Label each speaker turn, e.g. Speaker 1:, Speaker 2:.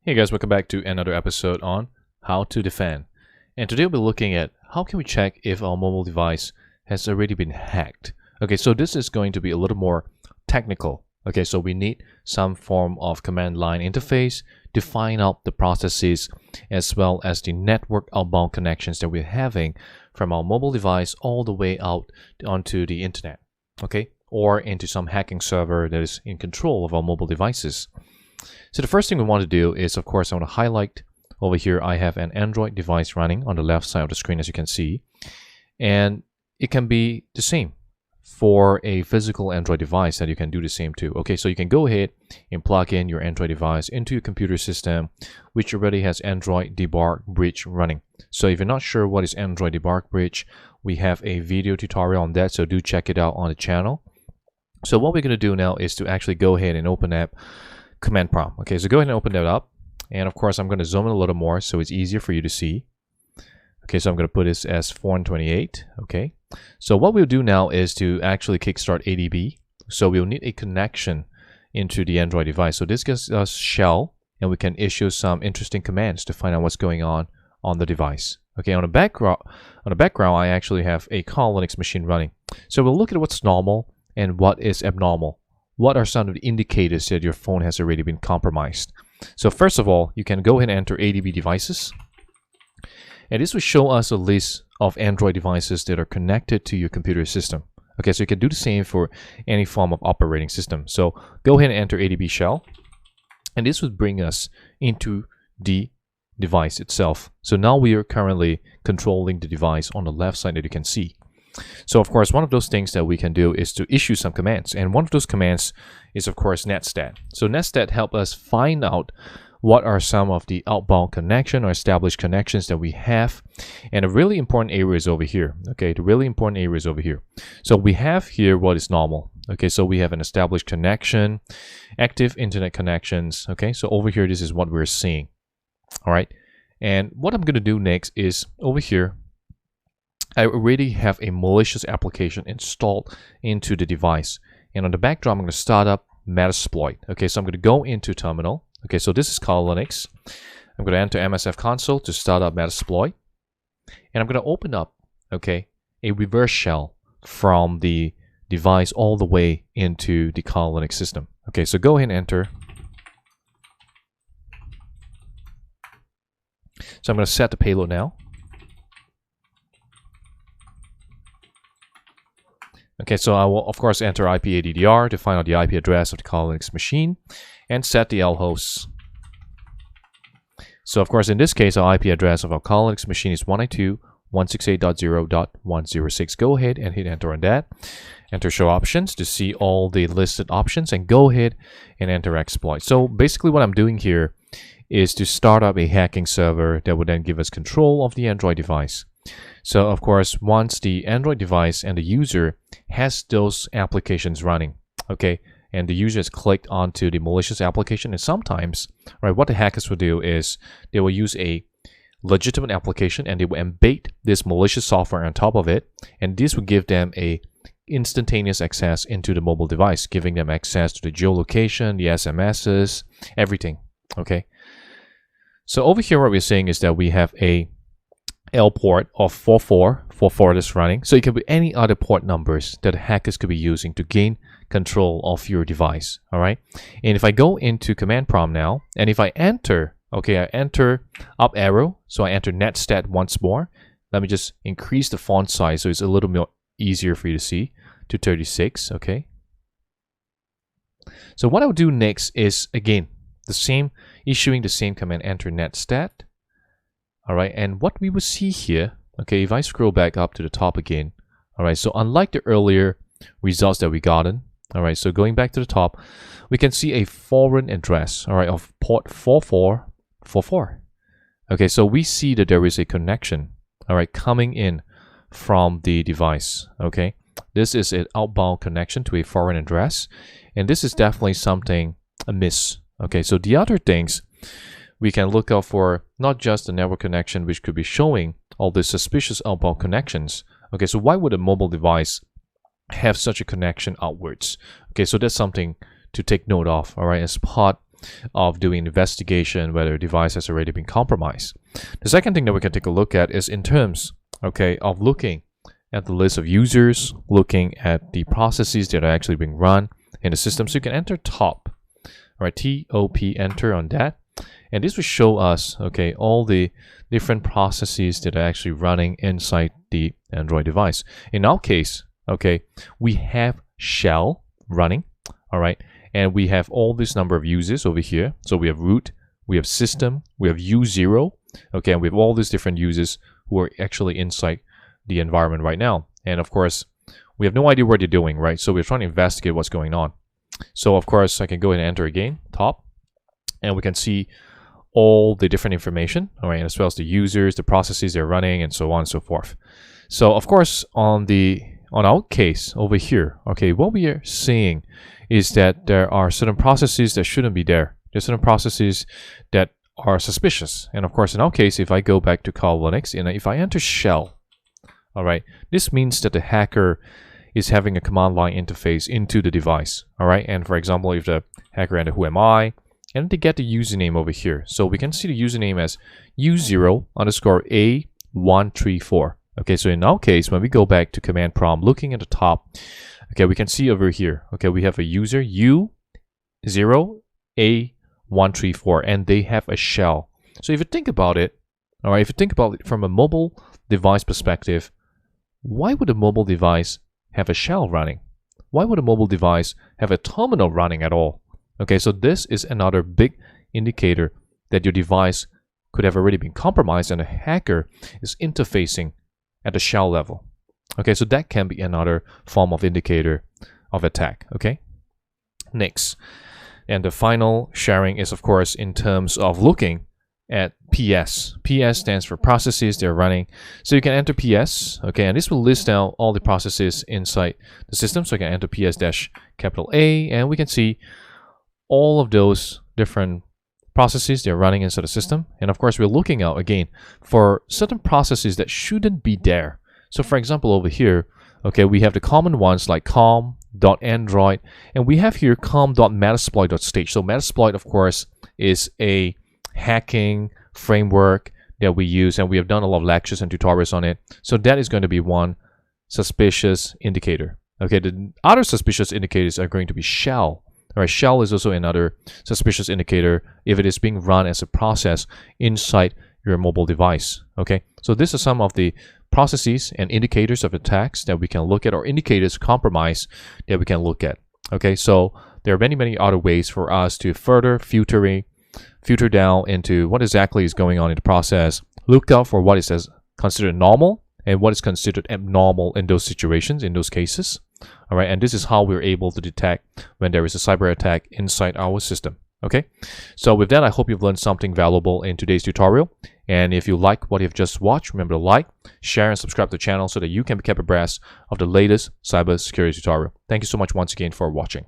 Speaker 1: Hey guys, welcome back to another episode on how to defend. And today we'll be looking at how can we check if our mobile device has already been hacked. Okay, so this is going to be a little more technical. Okay, so we need some form of command line interface to find out the processes as well as the network outbound connections that we're having from our mobile device all the way out onto the internet. Okay, or into some hacking server that is in control of our mobile devices. So the first thing we want to do is, of course, I want to highlight over here. I have an Android device running on the left side of the screen, as you can see, and it can be the same for a physical Android device that you can do the same too. Okay, so you can go ahead and plug in your Android device into your computer system, which already has Android Debug Bridge running. So if you're not sure what is Android Debug Bridge, we have a video tutorial on that, so do check it out on the channel. So what we're going to do now is to actually go ahead and open up command prompt. Okay, so go ahead and open that up, and of course I'm going to zoom in a little more so it's easier for you to see. Okay, so I'm going to put this as 428. Okay, so what we'll do now is to actually kickstart ADB. So we'll need a connection into the Android device. So this gives us shell, and we can issue some interesting commands to find out what's going on the device. Okay, on the background I actually have a Kali Linux machine running. So we'll look at what's normal and what is abnormal. What are some of the indicators that your phone has already been compromised? So first of all, you can go ahead and enter ADB devices. And this will show us a list of Android devices that are connected to your computer system. Okay, so you can do the same for any form of operating system. So go ahead and enter ADB shell. And this would bring us into the device itself. So now we are currently controlling the device on the left side that you can see. So of course, one of those things that we can do is to issue some commands, and one of those commands is of course netstat. So netstat help us find out what are some of the outbound connection or established connections that we have, and a really important area is over here. Okay, the really important area is over here. So we have here what is normal. Okay, so we have an established connection, active internet connections. Okay, so over here this is what we're seeing. All right, and what I'm going to do next is over here I already have a malicious application installed into the device. And on the backdrop, I'm going to start up Metasploit. Okay, so I'm going to go into terminal. Okay, so this is Kali Linux. I'm going to enter MSF console to start up Metasploit. And I'm going to open up, okay, a reverse shell from the device all the way into the Kali Linux system. Okay, so go ahead and enter. So I'm going to set the payload now. Okay, so I will of course enter IPADDR to find out the IP address of the Kali Linux machine and set the lhosts. So of course in this case our IP address of our Kali Linux machine is 192.168.0.106. Go ahead and hit enter on that. Enter show options to see all the listed options, and go ahead and enter exploit. So basically what I'm doing here is to start up a hacking server that would then give us control of the Android device. So of course, once the Android device and the user has those applications running, okay, and the user has clicked onto the malicious application, and sometimes, right, what the hackers will do is they will use a legitimate application and they will embed this malicious software on top of it, and this will give them a instantaneous access into the mobile device, giving them access to the geolocation, the SMSs, everything, okay. So over here what we're saying is that we have a L port of 4444 that's running. So it could be any other port numbers that hackers could be using to gain control of your device. All right. And if I go into command prompt now, and if I enter, okay, I enter up arrow. So I enter netstat once more. Let me just increase the font size so it's a little more easier for you to see to 36. Okay. So what I'll do next is again the same, issuing the same command, enter netstat. All right, and what we will see here, okay, if I scroll back up to the top again, all right, so unlike the earlier results that we gotten, all right, so going back to the top, we can see a foreign address, all right, of port 4444. Okay, so we see that there is a connection, all right, coming in from the device, okay. This is an outbound connection to a foreign address, and this is definitely something amiss, okay. So the other things we can look out for not just the network connection, which could be showing all the suspicious outbound connections. Okay, so why would a mobile device have such a connection outwards? Okay, so that's something to take note of, all right, as part of doing investigation whether a device has already been compromised. The second thing that we can take a look at is in terms, okay, of looking at the list of users, looking at the processes that are actually being run in the system. So you can enter top, all right, T-O-P, enter on that. And this will show us, okay, all the different processes that are actually running inside the Android device. In our case, okay, we have shell running, all right, and we have all this number of users over here. So we have root, we have system, we have U0, okay, and we have all these different users who are actually inside the environment right now. And of course, we have no idea what they're doing, right? So we're trying to investigate what's going on. So of course, I can go ahead and enter again, top, and we can see all the different information, all right, as well as the users, the processes they're running, and so on and so forth. So of course, on our case over here, okay, what we are seeing is that there are certain processes that shouldn't be there. There's certain processes that are suspicious. And of course, in our case, if I go back to Kali Linux and if I enter shell, all right, this means that the hacker is having a command line interface into the device, all right? And for example, if the hacker enter who am I, and they get the username over here. So we can see the username as U0_A134. Okay, so in our case, when we go back to command prompt, looking at the top, okay, we can see over here, okay, we have a user U0A134, and they have a shell. So if you think about it, all right, if you think about it from a mobile device perspective, why would a mobile device have a shell running? Why would a mobile device have a terminal running at all? Okay, so this is another big indicator that your device could have already been compromised and a hacker is interfacing at the shell level. Okay, so that can be another form of indicator of attack. Okay, next. And the final sharing is, of course, in terms of looking at PS. PS stands for processes they're running. So you can enter PS, okay, and this will list out all the processes inside the system. So I can enter PS-A, and we can see all of those different processes they're running inside the system. And of course, we're looking out again for certain processes that shouldn't be there. So for example, over here, okay, we have the common ones like com.android, and we have here com.metasploit.stage. So Metasploit, of course, is a hacking framework that we use, and we have done a lot of lectures and tutorials on it. So that is going to be one suspicious indicator. Okay, the other suspicious indicators are going to be shell. All right, shell is also another suspicious indicator if it is being run as a process inside your mobile device. Okay, so these are some of the processes and indicators of attacks that we can look at, or indicators of compromise that we can look at. Okay, so there are many other ways for us to further filter down into what exactly is going on in the process. Look out for what is considered normal and what is considered abnormal in those situations, in those cases. All right, and this is how we're able to detect when there is a cyber attack inside our system. Okay, so with that, I hope you've learned something valuable in today's tutorial. And if you like what you've just watched, remember to like, share, and subscribe to the channel so that you can be kept abreast of the latest cybersecurity tutorial. Thank you so much once again for watching.